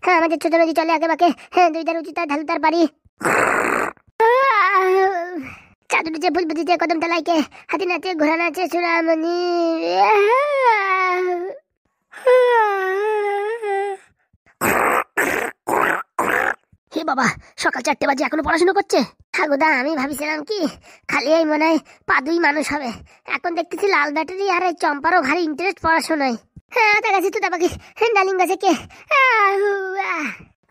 হ্যাঁ আমাদের ছোট নদী চলে আগে বাকে, হ্যাঁ দুইটার উঁচু তার ঢালু তার বাড়ি। চাদুর যে ফুল বুঝিতে কদম তলাইকে, হাতি নাচে ঘোড়া নাচে চূড়ামণি। হে বাবা, সকাল 4টে বাজে এখনো পড়াশোনা করছে? ঠাকুরদা আমি ভাবিছিলাম কি খালি এই মনে হয় পাদুই মানুষ হবে, এখন দেখতেছি লাল ব্যাটারি আর এই চম্পারও ভারী ইন্টারেস্ট পড়াশোনায়। হ্যাঁ দেখা গেছে তো বাকি ডালিম গাছে কে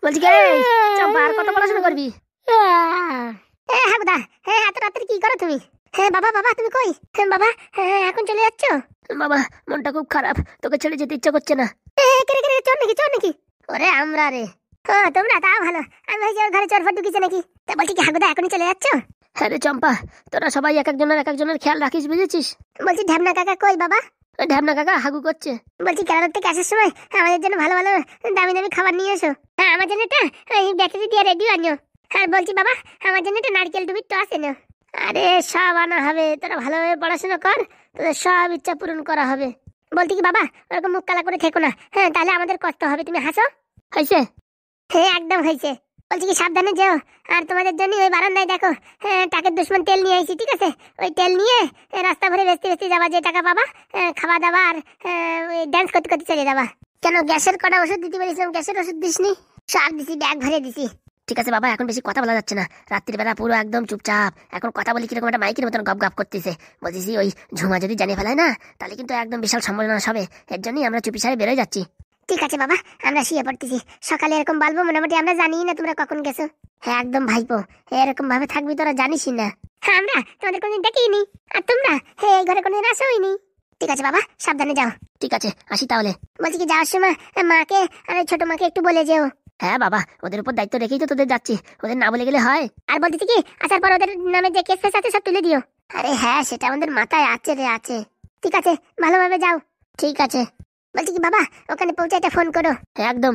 বলছি কে চম্পা, আর কত পড়াশোনা করবি? হ্যাঁ ঠাকুরদা, হ্যাঁ এত রাত্রে কি করো তুমি? হ্যাঁ বাবা বাবা তুমি কই? হ্যাঁ বাবা, হ্যাঁ এখন চলে যাচ্ছ? বাবা মনটা খুব খারাপ, তোকে ছেড়ে যেতে ইচ্ছা করছে না। চোর নাকি চোর নাকি? ওরে আমরা রে, হ্যাঁ তোমরা তা ভালো, আমি ভাই ঘরে চোর ফট ঢুকিছে নাকি? তা বলছি কি হাগুদা এখনই চলে যাচ্ছ? হ্যাঁ রে চম্পা, তোরা সবাই এক একজনের খেয়াল রাখিস বুঝেছিস? বলছি ঢ্যাবনা কাকা কই বাবা? ঢ্যাবনা কাকা হাগু করছে। বলছি কেরালা থেকে আসার সময় আমাদের জন্য ভালো ভালো দামি দামি খাবার নিয়ে এসো। হ্যাঁ আমার জন্য একটা ব্যাটারি দিয়ে রেডি আনিও। আর বলছি বাবা আমার জন্য একটা নারকেল ডুবির তো আছে না? আরে সব আনা হবে, তোরা ভালোভাবে পড়াশোনা কর, তোদের সব ইচ্ছা পূরণ করা হবে। বলছি কি বাবা ওরকম মুখ কালা করে থেকো না, হ্যাঁ তাহলে আমাদের কষ্ট হবে। তুমি হাসো। হয়েছে? হ্যাঁ একদম হয়েছে। বলছি কি সাবধানে যেও, আর তোমাদের জন্য ওই বারান্দায় দেখো হ্যাঁ টাকের দুশ্মন তেল নিয়ে আইছি, ঠিক আছে? ওই তেল নিয়ে রাস্তা ভরে বেচতে বেচতে যাবা, যে টাকা পাবা খাওয়া দাওয়া আর ওই ডান্স করতে করতে চলে যাবা। কেন গ্যাসের কটা ওষুধ দিতে পারিছিলাম, গ্যাসের ওষুধ দিসনি? সব দিছি, ব্যাগ ভরে দিছি। ঠিক আছে বাবা এখন বেশি কথা বলা যাচ্ছে না, রাত্রিবেলা পুরো একদম চুপচাপ। এখন কথা বলি কিরকম একটা মাইকের মতন গপ গপ করতেছে। বলছি ওই ঝুমা যদি জানিয়ে ফেলায় না তাহলে কিন্তু একদম বিশাল সম্মেলন হবে, এর জন্যই আমরা চুপি সারে বেরোয় যাচ্ছি। ঠিক আছে বাবা আমরা শুয়ে পড়তেছি, সকালে এরকম বলবো মোটামুটি আমরা জানি না তোমরা কখন গেছো। হ্যাঁ একদম ভাইপো, এরকম ভাবে থাকবি তোরা জানিসই না। হ্যাঁ আমরা তোমাদের কোনদিন দেখিনি, আর তোমরা হ্যাঁ এই ঘরে কোনদিন আসোইনি। ঠিক আছে বাবা সাবধানে যাও। ঠিক আছে আসি তাহলে। বলছি কি যাওয়ার সময় মাকে আর ছোট মাকে একটু বলে যেও। হ্যাঁ বাবা ওদের উপর দায়িত্ব রেখেই তো তোদের যাচ্ছি, ওদের না বলে গেলে হয়? আর বলতেছি কি আসার পর ওদের নামে যে কেস ফেস আছে সব তুলে দিও। আরে হ্যাঁ সেটা আমাদের মাথায় আছে রে, আছে। ঠিক আছে ভালোভাবে যাও। ঠিক আছে। বলছি কি বাবা ওখানে পৌঁছাইতে ফোন করো। একদম,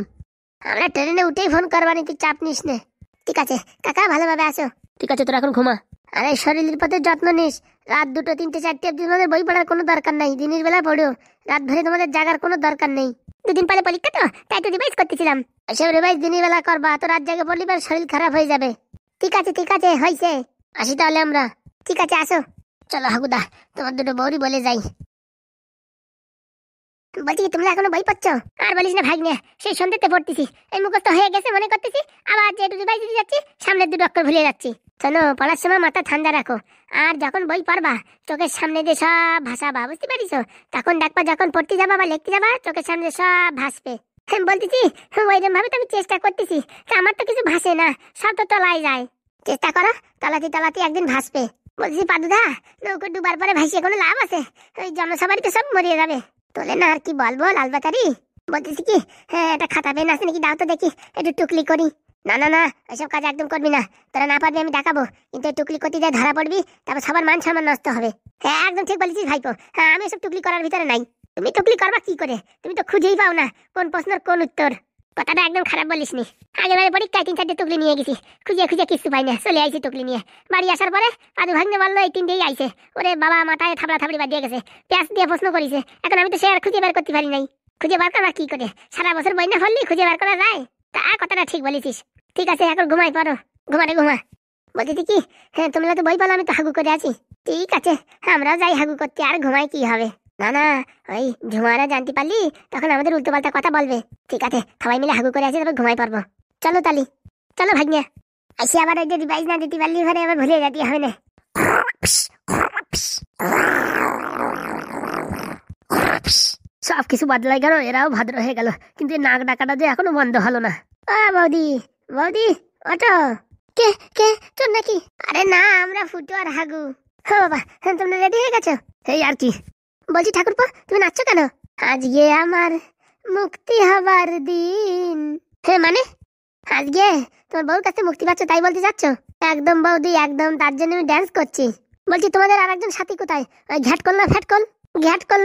আমরা ট্রেনে উঠেই ফোন করবানি, তুই চাপ নিস নে। ঠিক আছে কাকা ভালোভাবে আসো। ঠিক আছে তোরা এখন ঘুমা। আরে শরীরের প্রতি যত্ন নিস, রাত 2, 3, 4 অব্দি তোমাদের বই পড়ার কোনো দরকার নাই, দিনের বেলা পড়ো, রাত ভরে তোমাদের জাগার কোনো দরকার নেই। 2 দিন পরে পরীক্ষা তো তাই তো রিভাইজ করতেছিলাম। এসব রিভাইজ দিনের বেলা করবা, তো রাত জাগে পড়লি পর শরীর খারাপ হয়ে যাবে। ঠিক আছে হয়েছে, আসি তাহলে আমরা। ঠিক আছে আসো। চলো হাগুদা তোমার দুটো বউরি বলে যাই। বলছি কি তোমরা এখনো বই পড়ছ? আর বলিস না ভাই, সেই সন্ধ্যেতে পড়তেছি, এই মুখস্থ হয়ে গেছে মনে করতেছি, আবার যে রিভাইজ দিতে যাচ্ছি সামনের 2 অক্ষর ভুলে যাচ্ছি। শোনো পড়ার সময় মাথা ঠান্ডা রাখো, আর যখন বই পড়বা চোখের সামনে দিয়ে সব ভাসাবা, বুঝতে পারিস? তখন দেখবা যখন পড়তে যাবা বা লিখতে যাবা চোখের সামনে সব ভাসবে। বলতেছি ওইরকম ভাবে তো আমি চেষ্টা করতেছি, তা আমার তো কিছু ভাসে না, সব তো তলায় যায়। চেষ্টা করো, তলাতে একদিন ভাসবে। বলছি পাদুদা নৌকো ডুবার পরে ভাসিয়ে কোনো লাভ আছে? ওই জনসভারই তো সব মরিয়ে যাবে। তোলে না আর কি বলবো লাল বাতারি। বলতেছি কি হ্যাঁ একটা খাতা পেন আছে নাকি দাও তো দেখি, একটু টুকলি করি। না না না এসব কাজ একদম করবি না, তোরা না পারবি আমি দেখাবো, কিন্তু টুকলি করতে যায় ধরা পড়বি, তারপর সবার মান সম্মান নষ্ট হবে। হ্যাঁ একদম ঠিক বলেছিস ভাইপো, হ্যাঁ আমি এসব টুকলি করার ভিতরে নাই। তুমি টুকলি করবা কি করে? তুমি তো খুঁজেই পাও না কোন প্রশ্নের কোন উত্তর। কথাটা একদম খারাপ বলিস নি, আগের পরীক্ষায় 3-4টে টুকলি নিয়ে গেছি, খুঁজে কিছু পাই না, চলে আইছি টুকলি নিয়ে। বাড়ি আসার পরে পাদু ভাগ্নে বললো এই 3টেই আইছে। ওরে বাবা মাথায় থাবড়া থাবড়ি বাদিয়ে গেছে, পেঁয়াজ দিয়ে প্রশ্ন করেছে, এখন আমি তো সে আর খুঁজে বের করতে পারি নাই। খুঁজে বার করা কি করে, সারা বছর বই না ফেললি খুঁজে বার করা যায়? তা কথাটা ঠিক বলেছিস। ঠিক আছে এখন ঘুমাই পারো, ঘুমা। বলতেছি কি হ্যাঁ তোমরা তো বই পালো, আমি তো হাগু করে আছি। ঠিক আছে আমরাও যাই হাগু করতে, আর ঘুমাই কি হবে। না ওই ঝুমারা জানতে পারলি তখন আমাদের উল্টো পাল্টা কথা বলবে। ঠিক আছে সবাই মিলে হাগু করে আছি, তারপর ঘুমাই পারবো। চলো তালি, চলো ভাগ্নে। আসি আবার ওই যে রিভাইজ না দিতে পারলি ঘরে আবার ভুলে যেতে হবে না। সব কিছু বদলাই গেল, এরাও ভাদ্র হয়ে গেল, কিন্তু নাক ডাকাটা যে এখনো বন্ধ হলো না। বৌদি ওটো। কে চোর নাকি? আরে না আমরা ফুটো আর হাগু। হ্যাঁ বাবা হ্যাঁ তোমরা রেডি হয়ে গেছো? এই আর কি। বলছি ঠাকুরপো তুমি নাচছো কেন? আজকে আমার মুক্তি হবার দিন। হ্যাঁ মানে আজকে তোমার বউর কাছে মুক্তি পাচ্ছ তাই বলতে যাচ্ছ? একদম বৌদি একদম, তার জন্য আমি ড্যান্স করছি। বলছি তোমাদের আর একজন সাথী কোথায়? ওই ঘ্যাটকল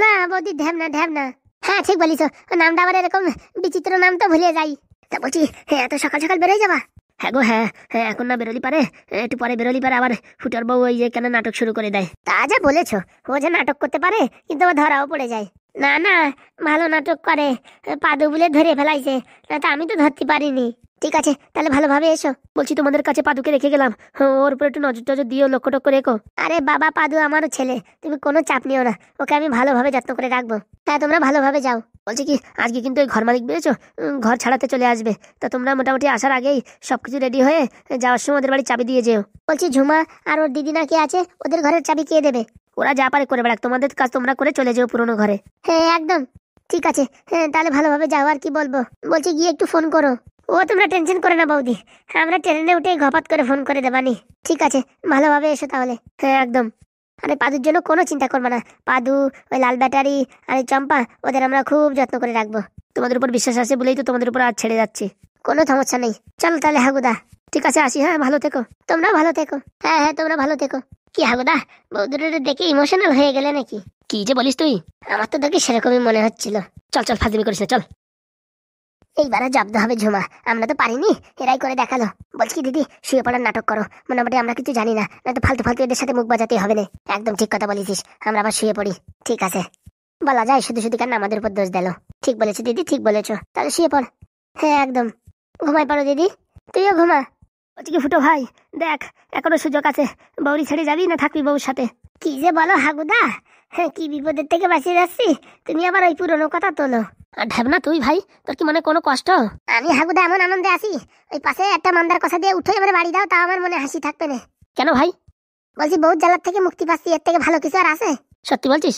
না বৌদি, ঢ্যাবনা। হ্যাঁ ঠিক বলিস, নামটা আবার এরকম বিচিত্র নাম তো ভুলে যাই। তা বলছি হ্যাঁ এত সকাল বেরোয় যাবা? হ্যাঁ গো হ্যাঁ এখন না বেরোলি পারে, একটু পরে বেরোলি পারে, আবার ফুটার বউ ওই যে কেন নাটক শুরু করে দেয়। তা যা বলেছো, ও যে নাটক করতে পারে কিন্তু আবার ধরাও পড়ে যায়। না না, ভালো নাটক করে। পাদু বলে ধরে ফেলাইছে, না তো আমি তো ধরতে পারিনি। ঠিক আছে, তাহলে ভালোভাবে এসো। বলছি তোমাদের কাছে পাদুকে রেখে গেলাম, ওর উপর একটু নজর টজর দিও, লক্ষ্য টক্ষ্য রেখো। আরে বাবা, পাদু আমারও ছেলে, তুমি কোনো চাপ নিও না, ওকে আমি ভালোভাবে যত্ন করে রাখবো। হ্যাঁ, তোমরা ভালোভাবে যাও। বলছি কি, আজকে কিন্তু ওই ঘর মালিক বেরোছো, ঘর ছাড়াতে চলে আসবে, তো তোমরা মোটামুটি আসার আগেই সবকিছু রেডি হয়ে যাওয়ার সময় ওদের বাড়ির চাবি দিয়ে যেও। বলছি ঝুমা আর ওর দিদি না কে আছে, ওদের ঘরের চাবি কে দেবে? ওরা যা পারে করে বেড়াক, তোমাদের কাজ তোমরা করে চলে যেও পুরোনো ঘরে। হ্যাঁ একদম ঠিক আছে। হ্যাঁ তাহলে ভালোভাবে যাও, আর কি বলবো। বলছি গিয়ে একটু ফোন করো। ও তোমরা টেনশন করে না বৌদি, আমরা ট্রেনে উঠে ঘপাত করে ফোন করে দেবানি। ঠিক আছে, ভালোভাবে এসো তাহলে। হ্যাঁ একদম। আরে পাদুর জন্য কোনো চিন্তা করবে না, পাদু, ওই লাল ব্যাটারি আর এই চম্পা, ওদের আমরা খুব যত্ন করে রাখবো। তোমাদের উপর বিশ্বাস আছে বলেই তো তোমাদের উপর আজ ছেড়ে যাচ্ছি, কোনো সমস্যা নেই। চলো তাহলে হাগুদা, ঠিক আছে আসি। হ্যাঁ ভালো থেকো, তোমরা ভালো থেকো। হ্যাঁ হ্যাঁ, তোমরা ভালো থেকো। কি হাগুদা, বৌদির দেখে ইমোশনাল হয়ে গেলে নাকি? কি যে বলিস তুই, আমার তো দেখে সেরকমই মনে হচ্ছিল। চল চল, ফাজলামি করিস না, চল। এইবারে জব্দ হবে ঝুমা, আমরা তো পারিনি, এরাই করে দেখালো। বলছি কি দিদি, শুয়ে পড়ার নাটক করো, মোটামুটি আমরা কিছু জানি না, না তো ফালতু ফালতু এদের সাথে মুখ বাজাতে হবে না। একদম ঠিক কথা বলেছিস, আমরা আবার শুয়ে পড়ি। ঠিক আছে, বলা যায় শুধু শুধু কেন আমাদের উপর দোষ দিল। ঠিক বলেছি দিদি, ঠিক বলেছো, তাহলে শুয়ে পড়। হ্যাঁ একদম, ঘুমাই পড়ো দিদি, তুইও ঘুমা। বলছি কি ফুটো ভাই, দেখ এখনো সুযোগ আছে, বৌরি ছেড়ে যাবি না থাকবি বউর সাথে? কি যে বলো হাগুদা, হ্যাঁ কি বিপদের থেকে বাঁচিয়ে যাচ্ছি, তুমি আবার ওই পুরনো কথা তোলো। আর ঢেবনা তুই ভাই, তোর কি মনে কোনো কষ্ট? আমি হাগুদা এমন আনন্দে আছি, ওই পাশে একটা মান্দার কথা দিয়ে উঠে আমার বাড়ি দাও, তাও আমার মনে হাসি থাকবে না। কেন ভাই? বলছি বহুত জ্বালার থেকে মুক্তি পাচ্ছি, এর থেকে ভালো কিছু আর আছে? সত্যি বলছিস?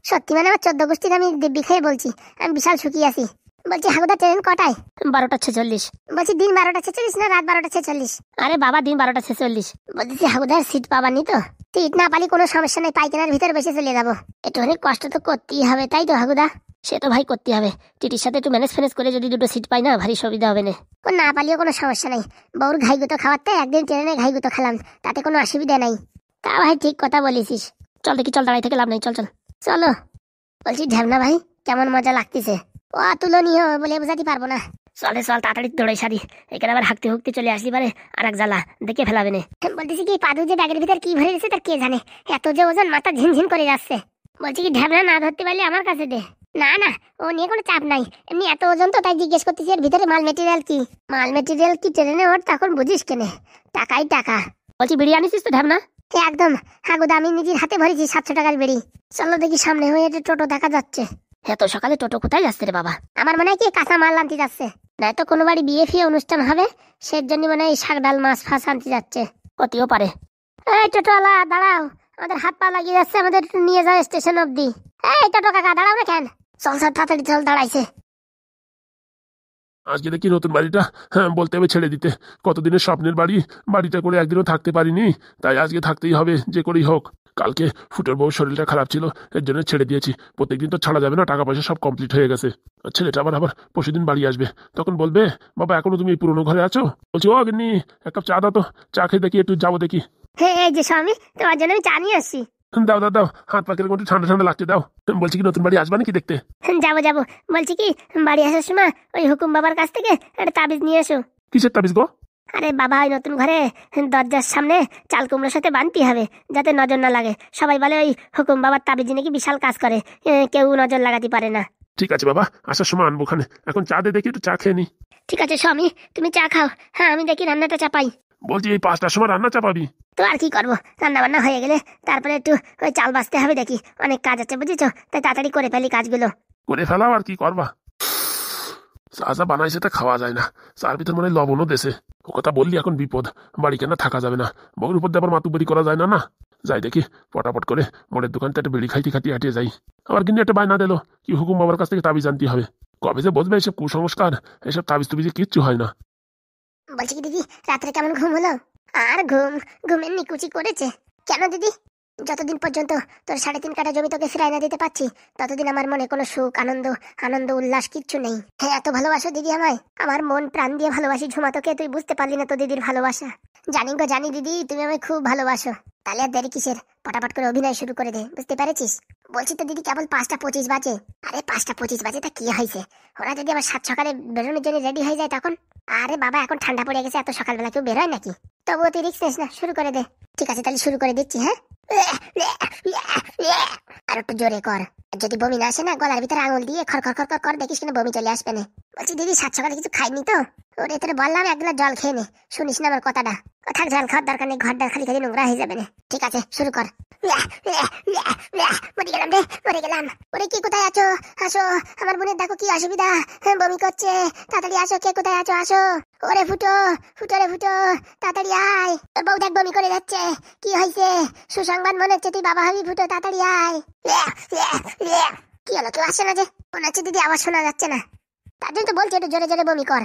সত্যি মানে আমার 14 গোষ্ঠীর আমি দিব্যি খেয়ে বলছি, আমি বিশাল সুখী আছি। বলছি হাগুদা ট্রেন কটায়? 12টা 46। বলছি দিন 12টা 46 না রাত 12টা 46? আরে বাবা দিন 12টা 46। বলছি হাগুদার সিট পাবানি তো? সিট না পালি কোনো সমস্যা নেই, পাইখানার ভিতরে বসে চলে যাবো। একটু অনেক কষ্ট তো করতেই হবে, তাই তো হাগুদা? সে তো ভাই করতে হবে, টিটির সাথে একটু ম্যানেজ ফ্যানেজ করে যদি দুটো সিট পাই না, ভারী সুবিধা হবে না। ও না পালিও কোনো সমস্যা নেই, বউর ঘাইগুতো খাওয়াতে একদিন ট্রেনে ঘাইগুতো খেলাম, তাতে কোনো অসুবিধা নাই। তা ভাই ঠিক কথা বলেছিস। চল দেখি, চল, দাঁড়াই থেকে লাভ নেই, চল চল চলো। বলছি ঢ্যাবনা ভাই, কেমন মজা লাগতেছে? ও তুলনীয় বলে বোঝাতে পারবো না। চলে চল তাড়াতাড়ি দৌড়াই সারি, এখানে আবার হাঁকতে হুকতে চলে আসলি পারে আর এক জ্বালা দেখে ফেলাবে না। বলতেছি কি পাদু যে ব্যাগের ভিতর কি ভরে দিচ্ছে তার কে জানে, এত যে ওজন মাথা ঝিনঝিন করে যাচ্ছে। বলছি কি ঢ্যাবনা না ধরতে পারলে আমার কাছে দে। না না, ও নিয়ে কোনো চাপ নাই, এমনি এত ওজন তো তাই জিজ্ঞেস করতেছি এর ভিতরে মাল মেটেরিয়াল কি। মাল মেটেরিয়াল কি ট্রেনে ওর তখন বুঝিস কেনে, টাকাই টাকা। বলছি বিড়ি আনিস তো ঢ্যাবনা? একদম হাগুদা, আমি নিজের হাতে ভরেছি 700 টাকার বিড়ি। চলো দেখি সামনে হয়ে টোটো দেখা যাচ্ছে। এত সকালে টোটো কোথায় যাচ্ছে রে বাবা? আমার মনে হয় কি কাঁচা মাল আনতে যাচ্ছে, নয়তো কোনো বাড়ি বিয়ে ফিয়ে অনুষ্ঠান হবে, সের জন্য মনে হয় শাক ডাল মাছ ফাঁস আনতে যাচ্ছে, হতেও পারে। এই টোটোওয়ালা দাঁড়াও, আমাদের হাত পা লাগিয়ে যাচ্ছে, আমাদের একটু নিয়ে যাও স্টেশন অব্দি। এই টোটো কাকা দাঁড়াও না কেন? চল স্যার তাড়াতাড়ি চল, দাঁড়াইছে। আজকে দেখি নতুন বাড়িটা, হ্যাঁ বলতে হবে ছেড়ে দিতে। কতদিনের স্বপ্নের বাড়ি, বাড়িটা করে একদিনও থাকতে পারিনি, তাই আজকে থাকতেই হবে যে করেই হোক। কালকে ফুটোর বউ শরীরটা খারাপ ছিল, এর জন্য ছেড়ে দিয়েছি। প্রত্যেকদিন তো ছাড়া যাবে না, টাকা পয়সা সব কমপ্লিট হয়ে গেছে। আর ছেলেটা আবার আবার পরশুদিন বাড়ি আসবে, তখন বলবে বাবা এখনো তুমি এই পুরোনো ঘরে আছো? বলছি ও গিন্নি, এক কাপ চা দাও তো, চা খেয়ে দেখি একটু যাবো দেখি। হ্যাঁ এই যে স্বামী, তোমার জন্য আমি চা নিয়ে আসছি। দাও দাও দাও, হাত পা কিরকম একটু ঠান্ডা ঠান্ডা লাগছে, দাও। বলছি কি নতুন বাড়ি আসবা নাকি দেখতে? যাবো যাবো, বলছি কি বাড়ি আসার সময় ওই হুকুম বাবার কাছ থেকে একটা তাবিজ নিয়ে এসো। কিসের তাবিজ গো? আরে বাবা, ওই নতুন ঘরে দরজার সামনে চাল কুমড়োর সাথে বানতে হবে, যাতে নজর না লাগে। সবাই বলে ওই হুকুম বাবার তাবিজ নাকি বিশাল কাজ করে, কেউ নজর লাগাতে পারে না। ঠিক আছে বাবা, আসার সময় আনবো খানে, এখন চা দে দেখি, একটু চা খেয়ে নি। ঠিক আছে স্বামী, তুমি চা খাও, হ্যাঁ আমি দেখি রান্নাটা চাপাই। বলছি এই 5টার সময় রান্না চাপাবি? তো আর কি করবো, রান্না বান্না হয়ে গেলে তারপরে একটু ওই চাল বাছতে হবে, দেখি অনেক কাজ আছে বুঝেছো, তাই তাড়াতাড়ি করে ফেলি কাজগুলো। করে ফেলাও, আর কি করবা। চা যা বানাইছে তা খাওয়া যায় না, চার ভিতর মানে লবণও দেশে। ও কথা বললি এখন বিপদ, বাড়ি কেনা থাকা যাবে না, বউর উপর দিয়ে আবার মাতুবাড়ি করা যায় না। না যাই দেখি, পটাপট করে মোড়ের দোকানটা একটা বিড়ি খাইতে খাইতে হাঁটিয়ে যাই। আবার কিন্তু একটা বায়না দিল কি হুকুম বাবার কাছ থেকে তাবিজ আনতে হবে। কবে যে বসবে এসব কুসংস্কার, এসব তাবিজ তুবিজে কিচ্ছু হয় না। বলছি কি দিদি, রাত্রে কেমন ঘুম হলো? আর ঘুমের নিকুচি করেছে কেন দিদি? যতদিন পর্যন্ত তোর 3.5 কাঠা জমি তোকে ফিরাই না দিতে পারছি, ততদিন আমার মনে কোনো সুখ আনন্দ উল্লাস কিচ্ছু নেই। হ্যাঁ এত ভালোবাসো দিদি আমায়, আমার মন প্রাণ দিয়ে ভালোবাসি ঝুমা তোকে, তুই বুঝতে পারলি না তো দিদির ভালোবাসা। জানি গো জানি দিদি, তুমি আমায় খুব ভালোবাসো। তাহলে আর দেরি কিসের, পটাপট করে অভিনয় শুরু করে দে, বুঝতে পেরেছিস? বলছি তো দিদি কেবল 5টা 25 বাজে। আরে 5টা 25 বাজে তা কি হয়েছে, ওরা যদি আবার 7 সকালে বেরোনোর জন্য রেডি হয়ে যায় তখন? আরে বাবা এখন ঠান্ডা পড়ে গেছে, এত সকালবেলা কেউ বেরোয় নাকি? তবুও তুই রিস্ক নিস না, শুরু করে দে। ঠিক আছে তাহলে শুরু করে দিচ্ছি, হ্যাঁ। আর একটু জোরে কর, যদি বমি না আসে না গলার ভিতরে আঙুল দিয়ে খর খর খর খর কর, দেখিস কিনা বমি চলে আসবে না। বলছি দিদি সাত সকালে কিছু খাইনি তো, ওরে তোরে বললাম এক গ্লাস জল খেয়ে নে, শুনিস না আমার কথাটা। থাক জল খাওয়ার দরকার নেই, ঘরটা খালি খালি নোংরা হয়ে যাবে না। ঠিক আছে শুরু কর। মরে গেলাম রে, মরে গেলাম। ওরে কি কোথায় আছো? আসো, আমার বোনের দেখো কি অসুবিধা, বমি করছে, তাড়াতাড়ি আসো, কে কোথায় আছো আসো। ওরে ফুটো, ফুটো রে ফুটো, তাড়াতাড়ি আয়, তোর বউ দেখ বমি করে যাচ্ছে, কি হয়েছে? সুসংবাদ মনে হচ্ছে, তুই বাবা হবি, ফুটো তাড়াতাড়ি আয়। কি হলো, কেউ আসছে না যে? মনে হচ্ছে দিদি আওয়াজ শোনা যাচ্ছে না, তার জন্য তো বলছি একটু জোরে জোরে বমি কর।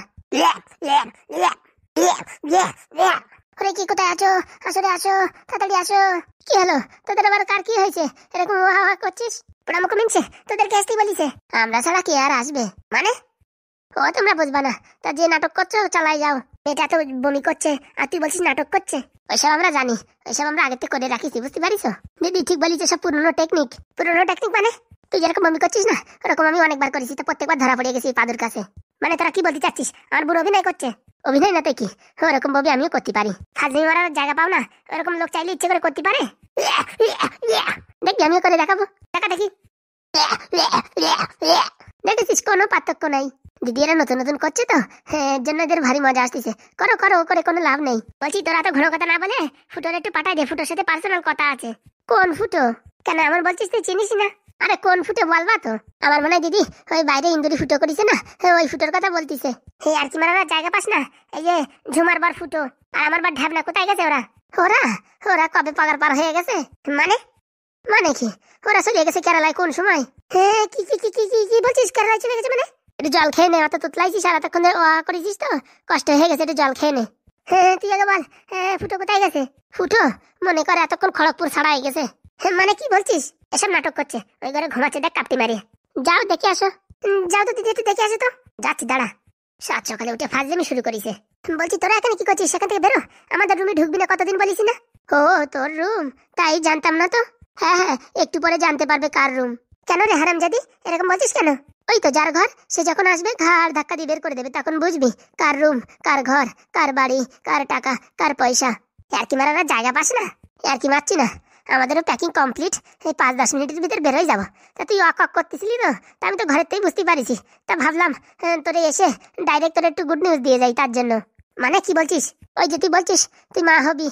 ওরে কি কোথায় আছো? আসো রে আসো, তাড়াতাড়ি আসো। কি হলো তোদের আবার, কার কি হয়েছে এরকম ওয়া করছিস? পোড়ামুখ মিনছে, তোদেরকে আসতে বলিছে? আমরা ছাড়া কে আর আসবে মানে? ও তোমরা বুঝবা না, তা যে নাটক করছো চালাই যাও। এটা তো বমি করছে আর তুই বলছিস নাটক করছে। ওইসব আমরা জানি, ওইসব আমরা আগে থেকে করে রাখিছি, বুঝতে পারিস? দিদি ঠিক বলিস, সব পুরনো টেকনিক। পুরনো টেকনিক মানে? তুই যেরকম বমি করছিস না ওরকম আমি অনেকবার করেছি, তো প্রত্যেকবার ধরা পড়ে গেছি পাদুর কাছে। মানে তোরা কি বলতে চাচ্ছিস, আমার বুড়ো অভিনয় করছে? অভিনয় না তো কি, ওরকম বমি আমিও করতে পারি। ফাজলামি মারার জায়গা পাও না, ওরকম লোক চাইলে ইচ্ছে করে করতে পারে। দেখি আমিও করে দেখাবো, দেখা দেখি। দেখেছিস কোনো পার্থক্য নাই। দিদি এরা নতুন নতুন করছে তো, এর জন্য এদের ভারী মজা আসতেছে। করো করো, করে কোনো লাভ নেই। বলছি তোরা তো ঘন কথা না বলে ফুটোর একটু পাঠাই দে, ফুটোর সাথে পার্সোনাল কথা আছে। কোন ফুটো? কেন আমার বলছিস তুই চিনিস না? আরে কোন ফুটো বলবা তো? আমার মনে হয় দিদি ওই বাইরে ইন্দুরি ফুটো করেছে না, ওই ফুটোর কথা বলতিছে। আর কি মারার জায়গা পাস না? এই যে ঝুমার বার ফুটো আর আমার বার ঢ্যাবনা, কোথায় গেছে ওরা? ওরা ওরা কবে পাগার পার হয়ে গেছে? মানে মানে কি ওরা চলে গেছে কেরালায়? কোন সময়? হ্যাঁ কি কি কি কি কি বলছিস, কেরালায় চলে গেছে মানে? একটু জল খেয়ে নে, অত তুতলাইছিস আর এতক্ষণ ধরে করেছিস তো কষ্ট হয়ে গেছে, একটু জল খেয়ে নে। হ্যাঁ তুই আগে বল, ফুটো কোথায় গেছে? ফুটো মনে করে এতক্ষণ খড়গপুর ছাড়াই গেছে। মানে কি বলছিস? এসব নাটক করছে, ওই ঘরে ঘুমাচ্ছে, দেখ কাপটি মারিয়ে। যাও দেখে আসো। যাও তো দিদি, একটু দেখে আসো তো। যাচ্ছি দাঁড়া। সাত সকালে উঠে ফাজলামি শুরু করিছে। বলছি তোরা এখানে কি করছিস? সেখান থেকে বেরো, আমাদের রুমে ঢুকবি না, কতদিন বলিস না। ও তোর রুম? তাই জানতাম না তো। হ্যাঁ হ্যাঁ, একটু পরে জানতে পারবে কার রুম। কেন রে হারামজাদি এরকম বলছিস কেন? ওই তো যার ঘর, সে যখন আসবে ঘাড় ধাক্কা দিয়ে বের করে দেবে, তখন বুঝবি কার রুম, কার ঘর, কার বাড়ি, কার টাকা, কার পয়সা। আর কি মারার জায়গা পাস না? আর কি মারছি না, আমাদেরও প্যাকিং কমপ্লিট, এই 5-10 মিনিটের ভিতরে বেরোয় যাবো। তা তুই অক করতেছিলি তো, তা আমি তো ঘরের থেকেই বুঝতে পারিছি। তা ভাবলাম তোরে এসে ডাইরেক্ট তোর একটু গুড নিউজ দিয়ে যাই, তার জন্য। মানে কি বলছিস? ওই যে তুই বলছিস তুই মা হবি,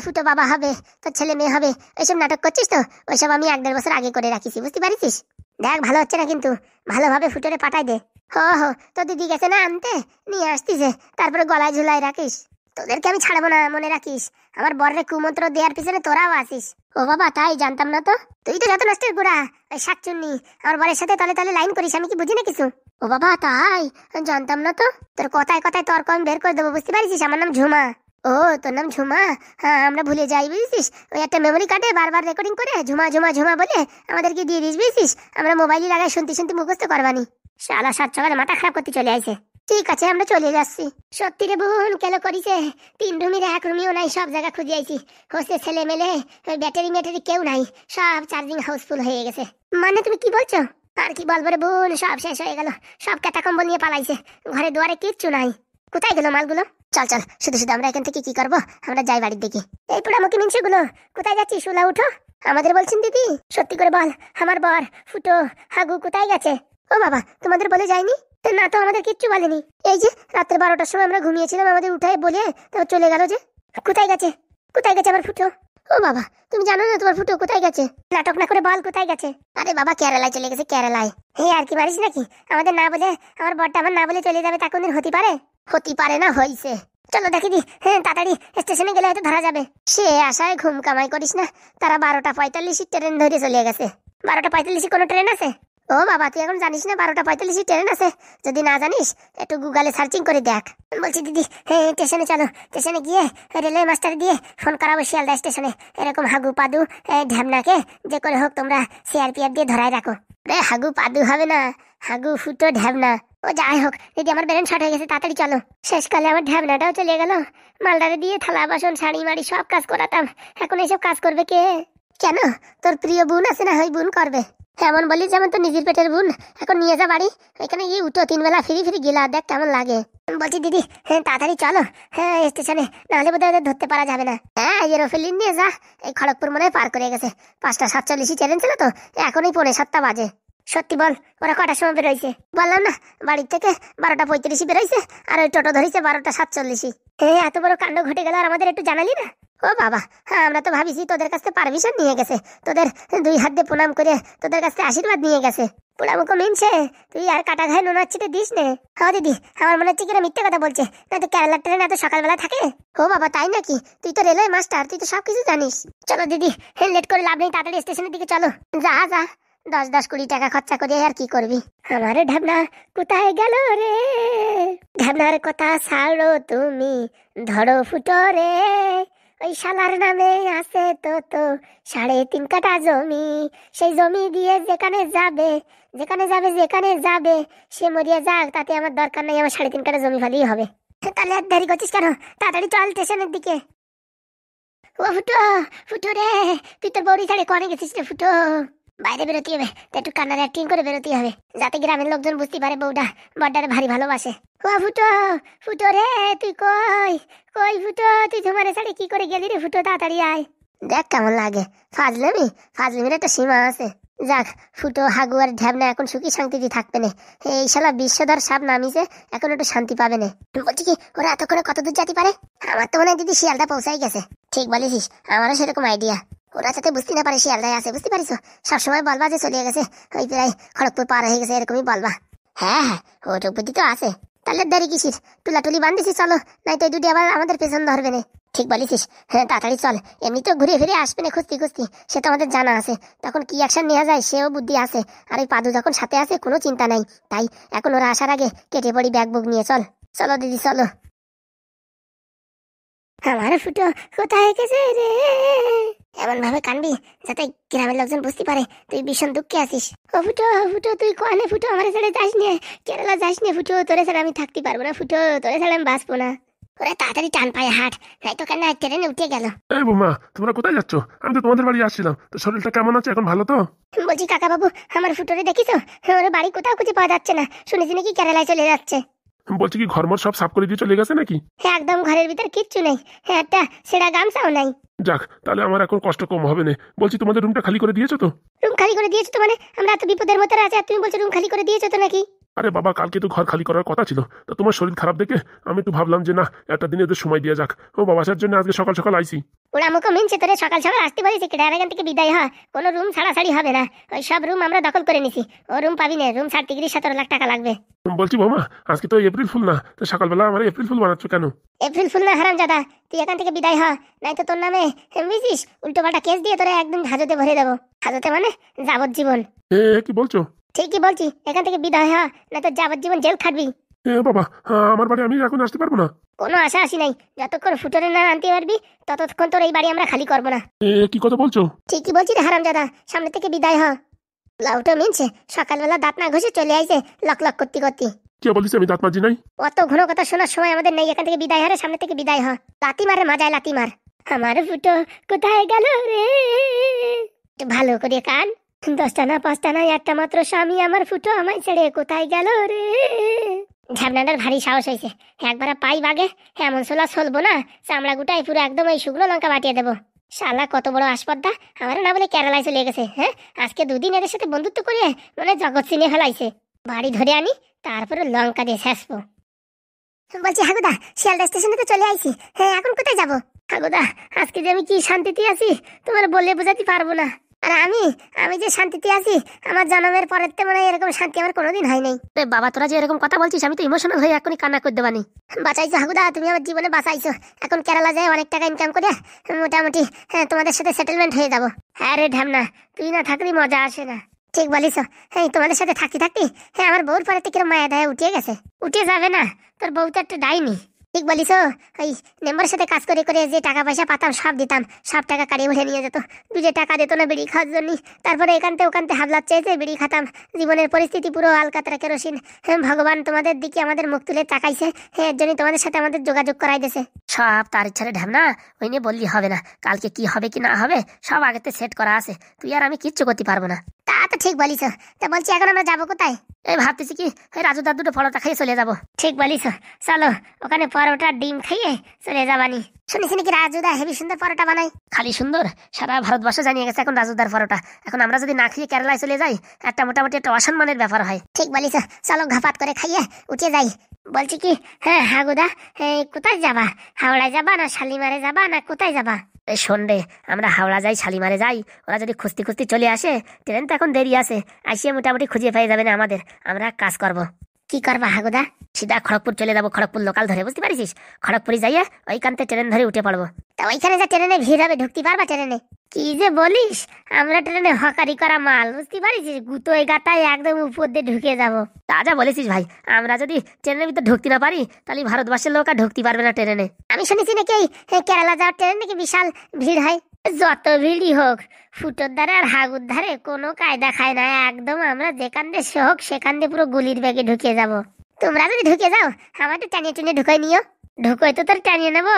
ফুটো বাবা হবে, তোর ছেলে মেয়ে হবে, ওইসব নাটক করছিস তো, ওইসব আমি 1-1.5 বছর আগে করে রাখিছি, বুঝতে পারিস? দেখ ভালো হচ্ছে না কিন্তু, ভালোভাবে ফুটোরে পাঠাই দে। হো তো দিদি গেছে না আনতে, নিয়ে আসতিছে, তারপরে গলায় ঝুলাই রাখিস। তোদেরকে আমি ছাড়বো না, মনে রাখিস। আমার বরের কুমন্ত্র দেওয়ার পিছনে তোরাও আসিস। ও বাবা, তাই জানতাম না তো। তুই তো যত নষ্টের গোড়া, ওই শাকচুন্নি আমার বরের সাথে তলে তলে লাইন করিস, আমি কি বুঝি না কিছু? ও বাবা, তাই জানতাম না তো। তোর কথায় কথায় তর্ক আমি বের করে দেবো, বুঝতে পারিস? আমার নাম ঝুমা। ও তোর নাম ঝুমা? হ্যাঁ, আমরা ভুলে যাই বুঝছিস, ওই একটা মেমোরি কার্ডে বারবার রেকর্ডিং করে ঝুমা ঝুমা ঝুমা বলে আমাদেরকে দিয়ে দিস, বুঝছিস? আমরা মোবাইলে লাগাই শুনতে শুনতে মুখস্থ করবানি। শালা সাত সকালে মাথা খারাপ করতে চলে আইছে। ঠিক আছে আমরা চলে যাচ্ছি। সত্যি রে বোন, কেন করিছে? 3 রুমের 1 রুমিও নাই, সব জায়গা খুঁজে আইছি। হোস্টেল ছেলে মেলে, ব্যাটারি ম্যাটারি কেউ নাই, সব চার্জিং হাউসফুল হয়ে গেছে। মানে তুমি কি বলছো? আর কি বলবো রে বোন, সব শেষ হয়ে গেল, সব ক্যাটা কম্বল নিয়ে পালাইছে, ঘরে দুয়ারে কিচ্ছু নাই। কোথায় গেল মালগুলো? চল চল, শুধু শুধু আমরা এখান থেকে কি করবো, আমরা যাই বাড়ির দিকে। এই পোড়ামুখী মিনসেগুলো কোথায় যাচ্ছি? শুলা উঠো। আমাদের বলছেন দিদি? সত্যি করে বল, আমার বর ফুটো হাগু কোথায় গেছে? ও বাবা, তোমাদের বলে যায়নি? না তো, আমাদের কিচ্ছু বলেনি। এই যে রাত্রে 12টার সময় আমরা ঘুমিয়েছিলাম, আমাদের উঠায় বলে তো চলে গেল যে। কোথায় গেছে? কোথায় গেছে আমার ফুটো? ও বাবা, তুমি জানো না তোমার ফুটো কোথায় গেছে? নাটক না করে বল কোথায় গেছে। আরে বাবা, কেরালায় চলে গেছে, কেরালায়। হে আর কি মারিস নাকি? আমাদের না বলে, আমার বরটা আমার না বলে চলে যাবে, তা কোনদিন হতে পারে? হতে পারে না, হইছে। চলো দেখি দি, হ্যাঁ তাড়াতাড়ি স্টেশনে গেলে হয়তো ধরা যাবে। সে আশায় ঘুম কামাই করিস না, তারা 12টা 45 ট্রেন ধরে চলে গেছে। 12টা 45 কোনো ট্রেন আছে? ও বাবা, তুই এখন জানিস না 12টা 45 ট্রেন আছে? যদি না জানিস একটু গুগলে সার্চিং করে দেখ। বলছি দিদি, হ্যাঁ স্টেশনে চলো, স্টেশনে গিয়ে রেলওয়ে মাস্টার দিয়ে ফোন করাবো শিয়ালদা স্টেশনে, এরকম হাগু পাদু ঢ্যাবনাকে যে করে হোক তোমরা সিআরপিএফ দিয়ে ধরায় রাখো। রে হাগু পাদু হবে না, হাগু ফুটো ঢ্যাবনা। ও যাই হোক দিদি, আমার ব্রেন শর্ট হয়ে গেছে, তাড়াতাড়ি চলো। শেষকালে আমার ঢ্যাবনাটাও চলে গেল। মালদারে দিয়ে থালা বাসন শাড়ি মাড়ি সব কাজ করাতাম, এখন এইসব কাজ করবে কে? কেন, তোর প্রিয় বোন আছে না, ওই বোন করবে। এমন বলি যেমন তো নিজের পেটের বোন। এখন নিয়ে যা বাড়ি, এখানে গিয়ে উঠো 3 বেলা ফিরি ফিরি গেলা, দেখ কেমন লাগে। বলছি দিদি, তাড়াতাড়ি চলো স্টেশনে, নাহলে বোধহয় ওদের ধরতে পারা যাবে না। হ্যাঁ এরোফেলিন নিয়ে যা, এই খড়গপুর মনে হয় পার করে গেছে। 5:47 ট্রেন ছিল তো, এখনই 6:45 বাজে। সত্যি বল, ওরা কটার সময় বেরোইছে? বললাম না, বাড়ির থেকে 12:35 বেরোইছে, আর ওই টোটো ধরেছে 12:47। এত বড় কাণ্ড ঘটে গেল আর আমাদের একটু জানালি না? ও বাবা, হ্যাঁ আমরা তো ভাবিছি তোদের কাছে পারমিশন নিয়ে গেছে, তোদের 2 হাত দিয়ে প্রণাম করে তোদের কাছে আশীর্বাদ নিয়ে গেছে। পোড়ামুখো মিনছে, তুই আর কাটা ঘায়ে নুন চিটে দিস নে। হ্যাঁ দিদি, আমার মনে হচ্ছে কিনা মিথ্যে কথা বলছে, না তো কেরালার ট্রেন এত সকালবেলা থাকে? ও বাবা তাই নাকি? তুই তো রেলওয়ে মাস্টার, তুই তো সবকিছু জানিস। চলো দিদি, লেট করে লাভ নেই, তাড়াতাড়ি স্টেশনের দিকে চলো। যা যা, 10-20 টাকা খরচা করে আর কি করবি। আমার ঢাবনা কোথায় গেল রে, ঢাবনার কথা ছাড়ো তুমি, ধরো ফুটো রে। ওই শালার নামে আছে তো 3.5 কাঠা জমি, সেই জমি দিয়ে যেখানে যাবে যেখানে যাবে সে মরিয়া যাক, তাতে আমার দরকার নেই, আমার 3.5 কাঠা জমি ভালোই হবে। তাহলে আর দেরি করছিস কেন, তাড়াতাড়ি চল স্টেশনের দিকে। ও ফুটো, ফুটো রে, তুই তোর বৌরি ছাড়ে কনে গেছিস রে ফুটো? বাইরে বেরোতে হবে তো, একটু কান্নার অ্যাক্টিং করে বেরোতে হবে, যাতে গ্রামের লোকজন বুঝতে পারে বউটা বড্ডারে ভারী ভালোবাসে। ও ফুটো, ফুটো রে, তুই কই কই ফুটো, তুই তোমারে ছাড়ে কি করে গেলি রে ফুটো? তাড়াতাড়ি আয়, দেখ কেমন লাগে। ফাজলিমির একটা সীমা আছে। যাক, ফুটো হাগু আর ঢ্যাবনা এখন সুখী শান্তিতে থাকবে না। এই শালা বিশ্বধর সাপ নামিছে, এখন একটু শান্তি পাবে না। বলছি কি, ওরা এতক্ষণে কত দূর যেতে পারে? আমার তো মনে হয় দিদি শিয়ালদা পৌঁছাই গেছে। ঠিক বলেছিস, আমারও সেরকম আইডিয়া। ওরা যাতে বুঝতে না পারে শিয়ালদায় আছে, বুঝতে পারিস? সবসময় বলবা যে চলে গেছে, ওই প্রায় খড়গপুর পার হয়ে গেছে, এরকমই বলবা। হ্যাঁ, ওটুক বুদ্ধি তো আছে। তাহলে দেরি কিসির, টুলাটুলি বান্ধিছি চলো, নাই তো এই দুটি আবার আমাদের পেছন ধরবে না। ঠিক বলেছিস, হ্যাঁ তাড়াতাড়ি চল, এমনি তো ঘুরে ফিরে আসবে না খুঁজতি খুঁজতি, সে তো আমাদের জানা আছে। তখন কি অ্যাকশন নেওয়া যায় সেও বুদ্ধি আছে, আর ওই পাদু যখন সাথে আছে কোনো চিন্তা নাই। তাই এখন ওরা আসার আগে কেটে পড়ি ব্যাগ বুক নিয়ে। চল চলো দিদি চলো। আমার ফুটো কোথায় গেছে রে? এমন ভাবে কানবি যাতে গ্রামের লোকজন বুঝতে পারে তুই ভীষণ দুঃখে আছিস। ও ফুটো, ফুটো তুই কনে ফুটো, আমার ছেড়ে যাস নে, কেরালা যাস নে ফুটো, তোরে ছাড়া আমি থাকতে পারবো না ফুটো, তোরে ছাড়া আমি বাঁচবো না। ওরা তাড়াতাড়ি টান পায়ে হাট, তাই তো কেন ট্রেনে উঠে গেল। এই বৌমা, তোমরা কোথায় যাচ্ছ? আমি তো তোমাদের বাড়ি আসছিলাম, তো শরীরটা কেমন আছে এখন, ভালো তো? বলছি কাকা বাবু, আমার ফুটোরে দেখিছো? ওর বাড়ি কোথাও খুঁজে পাওয়া যাচ্ছে না, শুনেছি নাকি কেরালায় চলে যাচ্ছে। বলছি কি ঘরমর সব সাফ করে দিয়ে চলে গেছে নাকি? একদম ঘরের ভিতর কিচ্ছু নেই, একটা সেরা গামছাও নাই। যাক, তাহলে আমার এখন কষ্ট কম হবে না। বলছি তোমাদের রুমটা খালি করে দিয়েছো তো? রুম খালি করে দিয়েছো তো? মানে আমরা এত বিপদের মধ্যে আছে আর তুমি বলছো রুম খালি করে দিয়েছো তো নাকি? আরে বাবা, কালকে তো ঘর খালি করার কথা ছিল, তো তোমার শরীর খারাপ দেখে আমি একটু ভাবলাম যে না, একটা দিনে তো সময় দিয়ে যাক। ও বাবা, আসার জন্য আজকে সকাল সকাল আইছি। ওরা মুখো মিনছে তোরে, সকাল সকাল আসতে পারিস এখান থেকে বিদায় হয়, কোনো রুম ছাড়াছাড়ি হবে না, ওই সব রুম আমরা দখল করে নিছি। ও রুম পাবি না, রুম ছাড়তে গেলে 17 লাখ টাকা লাগবে। বলছি বৌমা, আজকে তো এপ্রিল ফুল না, তো সকালবেলা আমার এপ্রিল ফুল বানাচ্ছ কেন? এপ্রিল ফুল না হারামজাদা, তুই এখান থেকে বিদায় হ, নাই তো তোর নামে বুঝিস উল্টো পাল্টা কেস দিয়ে তোরা একদম হাজতে ভরে দেবো। হাজতে মানে যাবজ্জীবন। কি বলছো? ঠিকই বলছি, এখান থেকে বিদায় হ, না তো যাবজ্জীবন জেল খাটবি। বাবা, আমার বাড়ি আমি এখন আসতে পারবো না। কোনো আশা আসি নাই, যতক্ষণ ফুটোরে না আনতে পারবি ততক্ষণ তোর এই বাড়ি আমরা খালি করবো না। কি কথা বলছো? ঠিকই বলছি রে হারামজাদা, সামনে থেকে বিদায় হ। লাউটা মিনছে, সকালবেলা দাঁত না ঘষে চলে আইছে লক লক করতে করতে। কে বলিস আমি দাঁত মাজি নাই? অত ঘন কথা শোনার সময় আমাদের নেই, এখান থেকে বিদায় হরে, সামনে থেকে বিদায় হ। লাতি মারে মাজায় লাতি মার। আমার ফুটো কোথায় গেল রে? একটু ভালো করে কান, 10টা না 5টা না, একটা মাত্র স্বামী আমার ফুটো আমায় ছেড়ে কোথায় গেল রে? ঝাবনাটার ভারী সাহস হয়েছে, একবার পাই বাগে এমন সোলা চলবো না, চামড়া গুটাই পুরো একদম ওই শুকনো লঙ্কা বাটিয়ে দেবো। শালা কত বড় আসপদ্দা, আমার না বলে কেরালায় চলে গেছে। হ্যাঁ, আজকে 2 দিন এদের সাথে বন্ধুত্ব করিয়ে মানে জগৎ চিনে ফেলাইছে। বাড়ি ধরে আনি, তারপরে লঙ্কা দিয়ে শেষবো। বলছি হাগুদা, শিয়ালদা স্টেশনে তো চলে আইছি, হ্যাঁ এখন কোথায় যাবো? হাগুদা, আজকে যে আমি কি শান্তিতে আছি তোমার বলে বোঝাতে পারবো না। আর আমি যে শান্তিতে আছি, আমার জন্মের পরের তো মনে হয় এরকম শান্তি আমার কোনোদিন হয় নাই। বাবা তোরা যে এরকম কথা বলছিস, আমি তো ইমোশনাল হয়ে এখনই কান্না করে দেবানি। বাঁচাইছো হাগুদা, তুমি আমার জীবনে বাঁচাইছো। এখন কেরালা যায় অনেক টাকা ইনকাম করে মোটামুটি তোমাদের সাথে সেটেলমেন্ট হয়ে যাবো। হ্যাঁ রে ঢ্যামনা, তুই না থাকলে মজা আসে না। ঠিক বলিস, হ্যাঁ তোমাদের সাথে থাকতে থাকতে আমার বউর পরে কিরম মায়া দায়া উঠে গেছে। উঠে যাবে না, তোর বউ তো একটা ডাইনি। ঠিক বলিস। ওই মেম্বারের সাথে কাজ করে করে যে টাকা পয়সা পাতাম সব দিতাম, সব টাকা কাড়িয়ে উঠে নিয়ে যেত। দুজে টাকা দিত না বিড়ি খাওয়ার জন্য। তারপরে এখানতে ওখানতে হাবলার চেয়েছে বিড়ি খাতাম। জীবনের পরিস্থিতি পুরো আলকাতরা কেরোসিন। ভগবান তোমাদের দিকে আমাদের মুখ তুলে তাকাইছে, এর জন্য তোমাদের সাথে আমাদের যোগাযোগ করাই দিয়েছে। সব তার ইচ্ছারে ঢ্যামনা, ওই নিয়ে বললি হবে না। কালকে কি হবে কি না হবে সব আগেতে সেট করা আছে, তুই আর আমি কিচ্ছু করতে পারবো না। তা তো ঠিক বলিস। তা বলছি এখন আমরা যাবো কোথায়? এই ভাবতেছি কি রাজু দার দুটো পরোটা খাইয়ে চলে যাবো। ঠিক বলিস, চলো ওখানে পরোটা ডিম খাইয়ে চলে যাবানি। শুনেছি নাকি রাজুদা হেবি সুন্দর পরোটা বানাই। খালি সুন্দর, সারা ভারতবর্ষ জানিয়ে গেছে এখন রাজুদার পরোটা। এখন আমরা যদি না খেয়ে কেরালায় চলে যাই একটা মোটামুটি একটা অসম্মানের ব্যাপার হয়। ঠিক বলিস, চলো ঘাপাত করে খাইয়ে উঠে যাই। বলছি কি, হ্যাঁ হাগুদা, কোথায় যাবা? হাওড়ায় যাবা না শালিমারে যাবা না কোথায় যাবা? শোন রে, আমরা হাওড়া যাই শালিমারে যাই, ওরা যদি খুঁজতে খুঁজতে চলে আসে, ট্রেন তো এখন দেরি আছে, আসিয়ে মোটামুটি খুঁজে পেয়ে যাবে না আমাদের। আমরা কাজ করব। কি করবা হাগুদা? সিধা খড়গপুর চলে যাবো, খড়গপুর লোকাল ধরে, বুঝতে পারিস? খড়গপুরে যাইয়ে ওইখানতে ট্রেন ধরে উঠে পড়বো। তা ওইখানে যা ট্রেনে ভিড় হবে, ঢুকতে পারবা ট্রেনে? কি যে বলিস, আমরা ট্রেনে হকারি করা মাল, বুঝতে পারিস? গুতোয় গাতায় একদম উপর দিয়ে ঢুকে যাবো। তা যা বলেছিস ভাই, আমরা যদি ট্রেনের ভিতরে ঢুকতে না পারি তাহলে ভারতবর্ষের লোক আর ঢুকতে পারবে না ট্রেনে। আমি শুনেছি নাকি এই কেরালা যাওয়ার ট্রেন নাকি বিশাল ভিড় হয়। যত ভিড়ই হোক, ফুটোর ধারে আর হাগুর ধারে কোনো কায়দা খায় না। একদম আমরা যেখান দিয়ে হোক সেখান দিয়ে পুরো গুলির ব্যাগে ঢুকে যাব। তোমরা যদি ঢুকে যাও আমার তো টানিয়ে টুনিয়ে ঢুকাই নিও। ঢুকোয় তো তোর টানিয়ে নেবো,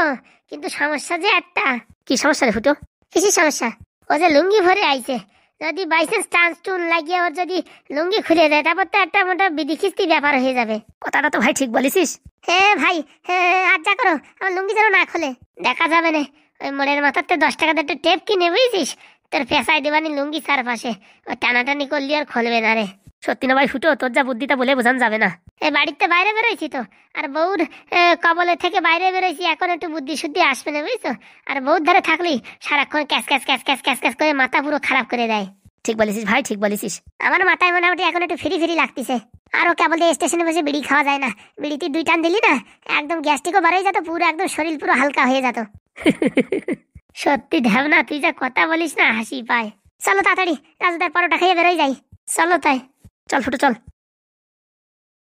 কিন্তু সমস্যা যে একটা। কি সমস্যা রে ফুটো? কিসের সমস্যা? ও যে লুঙ্গি ভরে আইছে, যদি বাইচান্স টান্স টুন লাগিয়ে ওর যদি লুঙ্গি খুলে দেয় তারপর তো একটা মোটা বিধি খিস্তি ব্যাপার হয়ে যাবে। কথাটা তো ভাই ঠিক বলেছিস। হ্যাঁ ভাই, হ্যাঁ আর যা করো আমার লুঙ্গি যেন না খোলে, দেখা যাবে না। ওই মোড়ের মাথাতে 10 টাকা দিয়ে একটা টেপ কিনে বুঝিস, তোর পেশায় দেবানি লুঙ্গি চার পাশে, ও টানাটানি করলি আর খুলবে না রে। সত্যি না ভাই ফুটো, তোর যা বুদ্ধিটা বলে বোঝান যাবে না। এই বাড়িতে বাইরে বেরোইছি তো, আর বউর কবলে থেকে বাইরে বেরোইছি, এখন একটু বুদ্ধি শুদ্ধি আসবে না, বুঝছো? আর বউর ধারে থাকলি সারাক্ষণ cash cash cash cash cash cash করে মাথা পুরো খারাপ করে দেয়। ঠিক বলেছিস ভাই, ঠিক বলেছিস। আমার মাথায় মোটামুটি এখন একটু ফ্রি ফ্রি লাগতেছে। আরো কেবল দিয়ে স্টেশনে বসে বিড়ি খাওয়া যায় না, বিড়িতে 2 টান দিলি না একদম গ্যাস্ট্রিকও বাড়াই যেত, পুরো একদম শরীর পুরো হালকা হয়ে যেত। সত্যি ঢ্যাবনা, তুই যা কথা বলিস না হাসি পায়। চলো তাড়াতাড়ি রাজুদার পরোটা খেয়ে বেরোই যাই। চলো তাই, চল ফুটো চল।